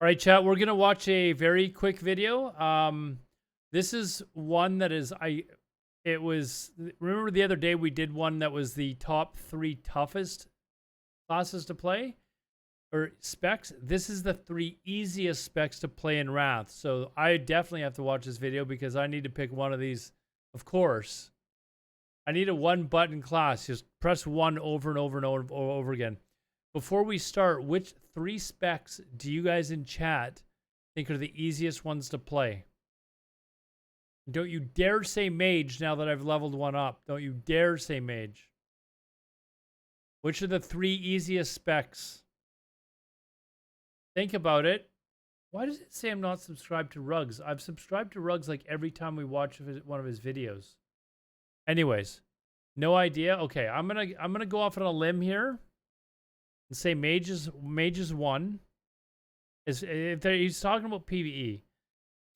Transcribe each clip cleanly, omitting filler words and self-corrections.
All right, chat, we're going to watch a very quick video. This is one that is, remember the other day we did one that was the top 3 toughest classes to play? Or specs? This is the 3 easiest specs to play in Wrath. So I definitely have to watch this video because I need to pick one of these, of course. I need a 1-button class. Just press 1 over and over and over again. Before we start, which 3 specs do you guys in chat think are the easiest ones to play? Don't you dare say Mage now that I've leveled one up. Don't you dare say Mage. Which are the 3 easiest specs? Think about it. Why does it say I'm not subscribed to Rugs? I've subscribed to Rugs like every time we watch one of his videos. Anyways, no idea. Okay, I'm gonna go off on a limb here and say Mage is 1. He's talking about PvE. He's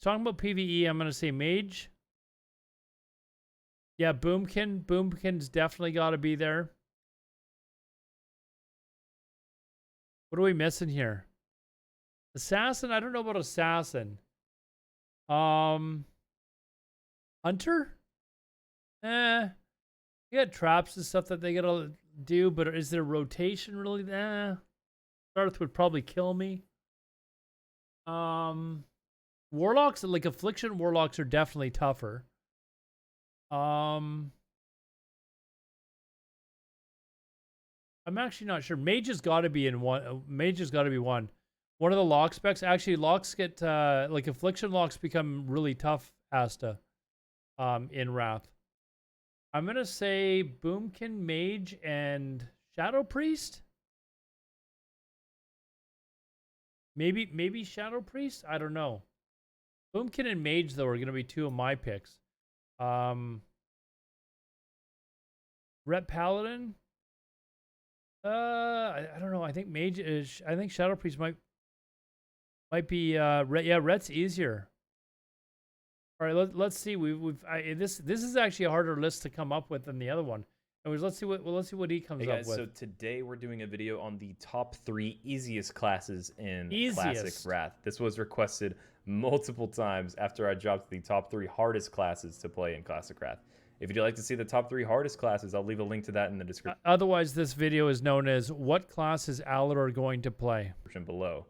talking about PvE. I'm gonna say Mage. Yeah, Boomkin. Boomkin's definitely got to be there. What are we missing here? Assassin? I don't know about Assassin. Hunter? You got traps and stuff that they gotta do, but is there rotation really? Darth would probably kill me. Warlocks, like Affliction Warlocks, are definitely tougher. I'm actually not sure. Mage has got to be in one. Mage has got to be one. One of the lock specs. Actually, locks get like Affliction locks become really tough. Asta, in Wrath. I'm gonna say Boomkin, Mage, and Shadow Priest. Maybe Shadow Priest. I don't know. Boomkin and Mage though are gonna be 2 of my picks. Rep Paladin. I don't know. I think Mage is. I think Shadow Priest might be. Yeah, Ret's easier. All right, let's see. This is actually a harder list to come up with than the other one. Anyways, let's see what he comes up with. So today we're doing a video on the top 3 easiest classes in Classic Wrath. This was requested multiple times after I dropped the top 3 hardest classes to play in Classic Wrath. If you'd like to see the top 3 hardest classes, I'll leave a link to that in the description. Otherwise, this video is known as "What class is Alodar going to play?" Below.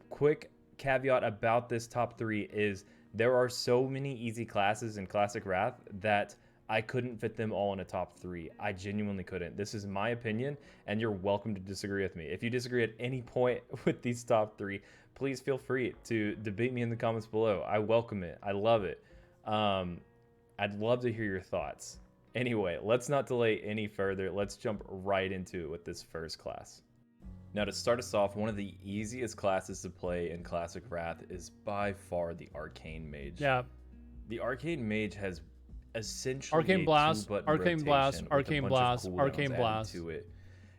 Quick caveat about this top 3 is there are so many easy classes in Classic Wrath that I couldn't fit them all in a top 3. I genuinely couldn't. This is my opinion, and you're welcome to disagree with me. If you disagree at any point with these top 3, please feel free to debate me in the comments below. I welcome it. I love it. I'd love to hear your thoughts. Anyway, let's not delay any further. Let's jump right into it with this first class. Now, to start us off, one of the easiest classes to play in Classic Wrath is by far the Arcane Mage. Yeah. The Arcane Mage has essentially Arcane Blast, Arcane Blast, Arcane Blast, Arcane Blast. To it.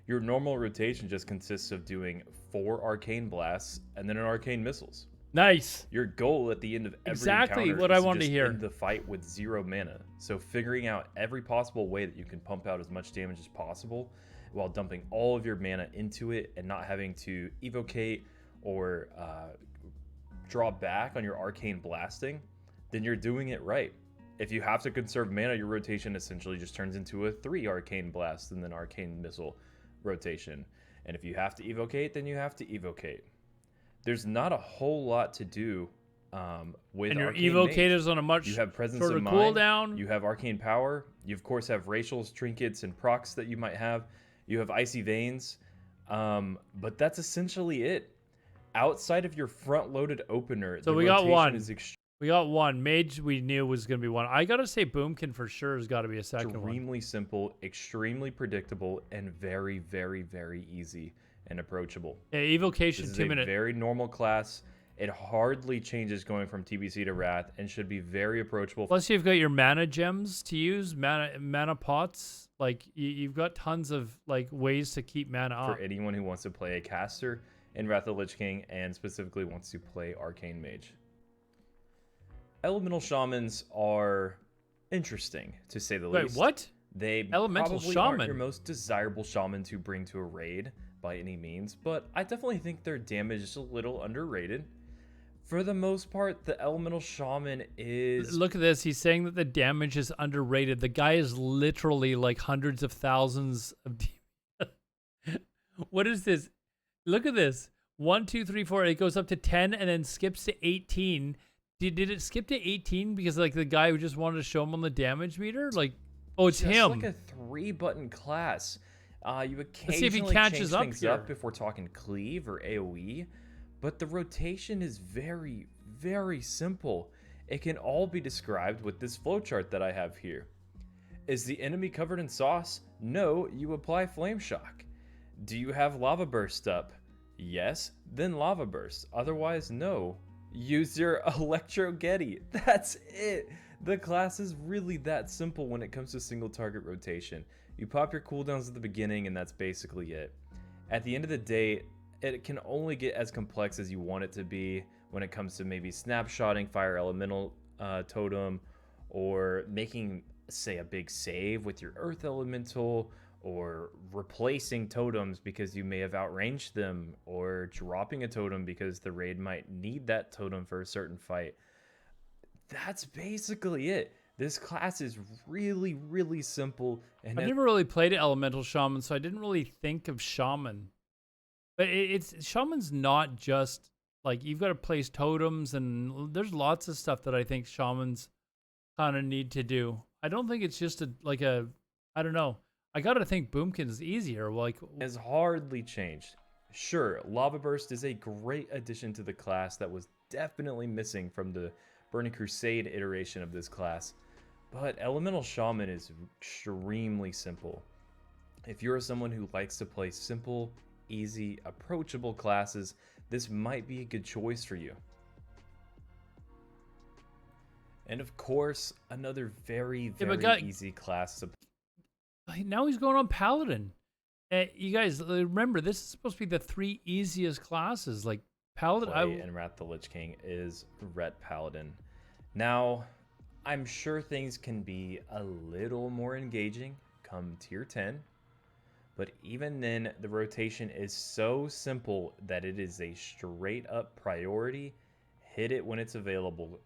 Your normal rotation just consists of doing 4 Arcane Blasts and then an Arcane Missiles. Nice. Your goal at the end of every exactly encounter what is I wanted to hear. End the fight with 0 mana. So figuring out every possible way that you can pump out as much damage as possible while dumping all of your mana into it and not having to evocate or draw back on your arcane blasting, then you're doing it right. If you have to conserve mana, your rotation essentially just turns into a 3 arcane blast and then arcane missile rotation. And if you have to evocate, then you have to evocate. There's not a whole lot to do with and your Arcane evocators Mage. on a much you have presence shorter of mind, cooldown. You have arcane power. You of course have racials, trinkets, and procs that you might have. You have icy veins, but that's essentially it. Outside of your front-loaded opener, so the we got one. We got one. Mage we knew was going to be one. I got to say Boomkin for sure has got to be a second one. Extremely simple, extremely predictable, and very, very, very easy and approachable. Yeah, evocation this is 2 a minutes. Very normal class. It hardly changes going from TBC to Wrath and should be very approachable. Plus, you've got your mana gems to use, mana pots. Like you've got tons of like ways to keep mana up. For anyone who wants to play a caster in Wrath of the Lich King and specifically wants to play Arcane Mage. Elemental Shamans are interesting, to say the least. Wait, what? They Elemental probably Shaman? aren't your most desirable shaman to bring to a raid. by any means, but I definitely think their damage is a little underrated. For the most part, the Elemental Shaman is... Look at this. He's saying that the damage is underrated. The guy is literally like hundreds of thousands of... What is this? Look at this. 1, 2, 3, 4. It goes up to 10 and then skips to 18. Did it skip to 18 because like the guy who just wanted to show him on the damage meter? Like, oh, it's just him. Like a 3-button class. You Let's see if he occasionally catches change up things here. up if we're talking cleave or AoE, but the rotation is very, very simple. It can all be described with this flowchart that I have here. Is the enemy covered in sauce? No, you apply Flame Shock. Do you have Lava Burst up? Yes, then Lava Burst. Otherwise, no. Use your Electro Getty. That's it. The class is really that simple when it comes to single target rotation. You pop your cooldowns at the beginning and that's basically it. At the end of the day, it can only get as complex as you want it to be when it comes to maybe snapshotting Fire Elemental Totem, or making, say, a big save with your Earth Elemental, or replacing totems because you may have outranged them, or dropping a totem because the raid might need that totem for a certain fight. That's basically it. This class is really, really simple. And I've never really played Elemental Shaman, so I didn't really think of Shaman. But Shaman's not just like you've got to place totems, and there's lots of stuff that I think Shamans kind of need to do. I don't think it's just I don't know. I gotta think Boomkin's easier. Like, has hardly changed. Sure, Lava Burst is a great addition to the class that was definitely missing from the Burning Crusade iteration of this class. But Elemental Shaman is extremely simple. If you're someone who likes to play simple, easy, approachable classes, this might be a good choice for you. And of course, another very, very easy class to play. Now he's going on Paladin. You guys remember, this is supposed to be the 3 easiest classes. Like Paladin and Wrath the Lich King is Ret Paladin. Now, I'm sure things can be a little more engaging come tier 10, but even then, the rotation is so simple that it is a straight up priority, hit it when it's available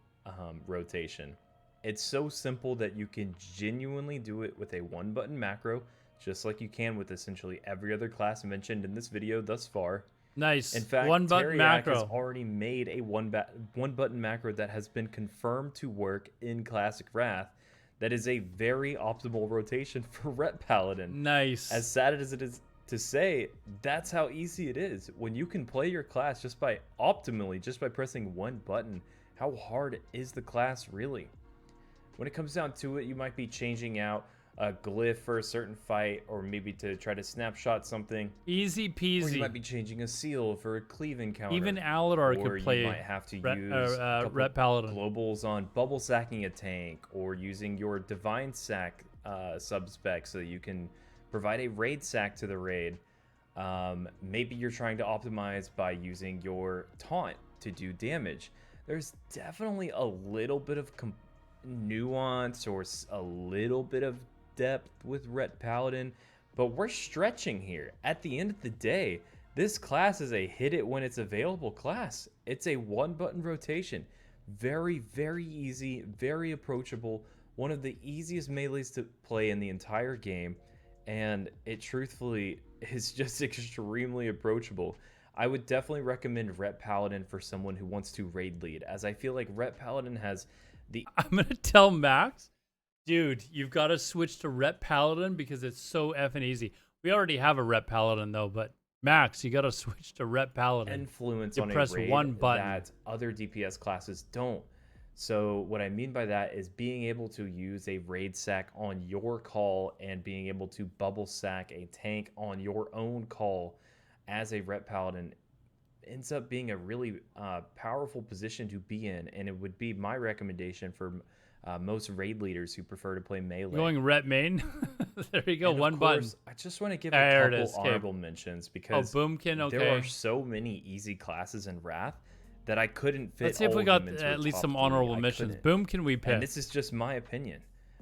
rotation. It's so simple that you can genuinely do it with a 1-button macro, just like you can with essentially every other class mentioned in this video thus far. Nice. In fact, 1-button macro has already made a one-button macro that has been confirmed to work in Classic Wrath. That is a very optimal rotation for Ret Paladin. Nice. As sad as it is to say, that's how easy it is. When you can play your class just by pressing 1 button, how hard is the class really? When it comes down to it, you might be changing out a glyph for a certain fight, or maybe to try to snapshot something. Easy peasy. Or you might be changing a seal for a cleave encounter. Even Alodar or could play. You might have to use Ret Paladin globals on bubble sacking a tank, or using your divine sack sub-spec so that you can provide a raid sack to the raid. Maybe you're trying to optimize by using your taunt to do damage. There's definitely a little bit of nuance or a little bit of depth with Ret Paladin, but we're stretching here. At the end of the day, this class is a hit it when it's available class. It's a 1-button rotation. Very, very easy, very approachable. One of the easiest melees to play in the entire game, and it truthfully is just extremely approachable. I would definitely recommend Ret Paladin for someone who wants to raid lead, as I feel like Ret Paladin has the... I'm going to tell Max, dude, you've got to switch to Ret Paladin because it's so effing easy. We already have a Ret Paladin, though, but Max, you got to switch to Ret Paladin. Influence you on press a raid 1 button that other DPS classes don't. So what I mean by that is being able to use a raid sack on your call and being able to bubble sack a tank on your own call as a Ret Paladin ends up being a really powerful position to be in, and it would be my recommendation for most raid leaders who prefer to play melee. Going Ret main? There you go, and 1 button. I just want to give a couple honorable okay. mentions because Boomkin, okay. there are so many easy classes in Wrath that I couldn't fit. Let's see if we got at least some honorable mentions. Boomkin we pick. And this is just my opinion.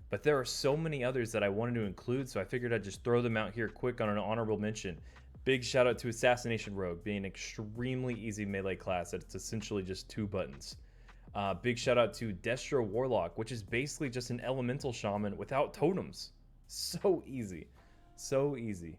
But there are so many others that I wanted to include, so I figured I'd just throw them out here quick on an honorable mention. Big shout out to Assassination Rogue, being an extremely easy melee class that's essentially just 2 buttons. Big shout out to Destro Warlock, which is basically just an elemental shaman without totems. So easy. So easy.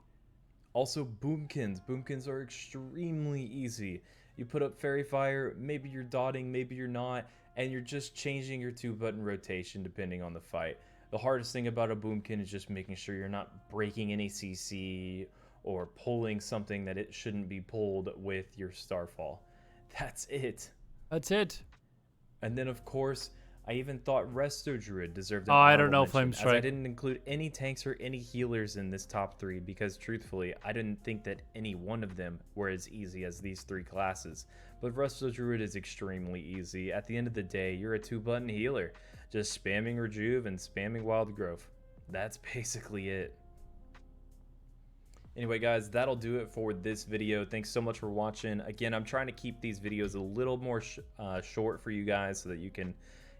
Also, boomkins. Boomkins are extremely easy. You put up Fairy Fire, maybe you're dotting, maybe you're not, and you're just changing your 2-button rotation depending on the fight. The hardest thing about a boomkin is just making sure you're not breaking any CC or pulling something that it shouldn't be pulled with your Starfall. That's it. That's it. And then, of course, I even thought Resto Druid deserved an I don't honorable know, mention, Flame as Strike. I didn't include any tanks or any healers in this top 3 because, truthfully, I didn't think that any one of them were as easy as these 3 classes. But Resto Druid is extremely easy. At the end of the day, you're a 2-button healer, just spamming Rejuve and spamming Wild Growth. That's basically it. Anyway, guys, that'll do it for this video. Thanks so much for watching. Again, I'm trying to keep these videos a little more short for you guys so that you can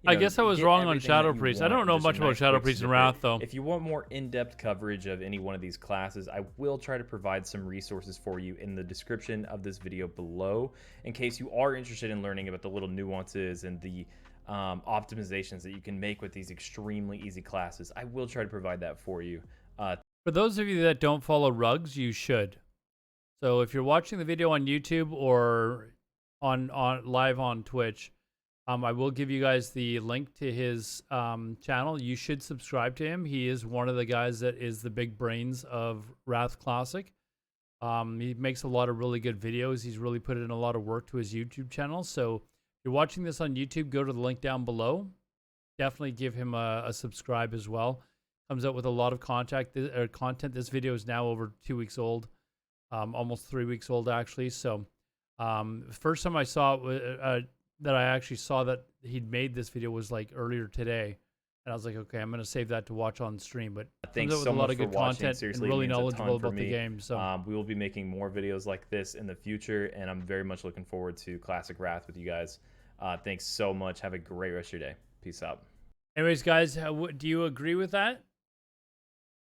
I guess I was wrong on Shadow Priest. I don't know much about Shadow Priest and Wrath, though. If you want more in-depth coverage of any one of these classes, I will try to provide some resources for you in the description of this video below, in case you are interested in learning about the little nuances and the optimizations that you can make with these extremely easy classes. I will try to provide that for you. For those of you that don't follow Rugs, you should. So if you're watching the video on YouTube or on live on Twitch, I will give you guys the link to his channel. You should subscribe to him. He is one of the guys that is the big brains of Wrath Classic. He makes a lot of really good videos. He's really put in a lot of work to his YouTube channel. So if you're watching this on YouTube, go to the link down below. Definitely give him a subscribe as well. Comes out with a lot of content. This video is now over 2 weeks old, almost 3 weeks old actually. So first time I saw it, that I actually saw that he'd made this video was like earlier today, and I was like, okay, I'm gonna save that to watch on stream. But thanks comes out so with a lot much of for good watching. content Seriously, and really it means a ton knowledgeable for about the me. game. So we will be making more videos like this in the future, and I'm very much looking forward to Classic Wrath with you guys. Thanks so much. Have a great rest of your day. Peace out. anyways, guys, do you agree with that?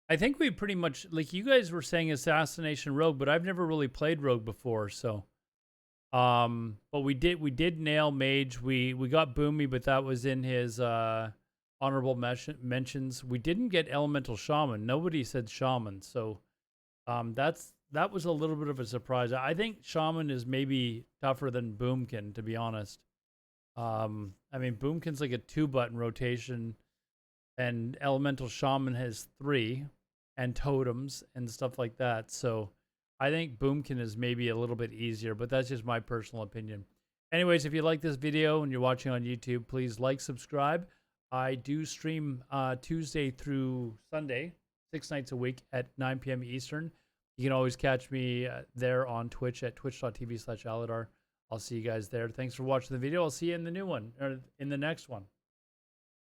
I think we pretty much, like you guys were saying Assassination Rogue, but I've never really played Rogue before, so but we did nail Mage. We got Boomy, but that was in his honorable mentions. We didn't get Elemental Shaman. Nobody said Shaman, so that was a little bit of a surprise. I think Shaman is maybe tougher than Boomkin, to be honest. I mean, Boomkin's like a 2-button rotation, and Elemental Shaman has 3 and totems and stuff like that. So I think Boomkin is maybe a little bit easier, but that's just my personal opinion. Anyways, if you like this video and you're watching on YouTube, please like, subscribe. I do stream Tuesday through Sunday, 6 nights a week at 9 p.m. Eastern. You can always catch me there on Twitch at twitch.tv/Alodar. I'll see you guys there. Thanks for watching the video. I'll see you in the new one, or in the next one.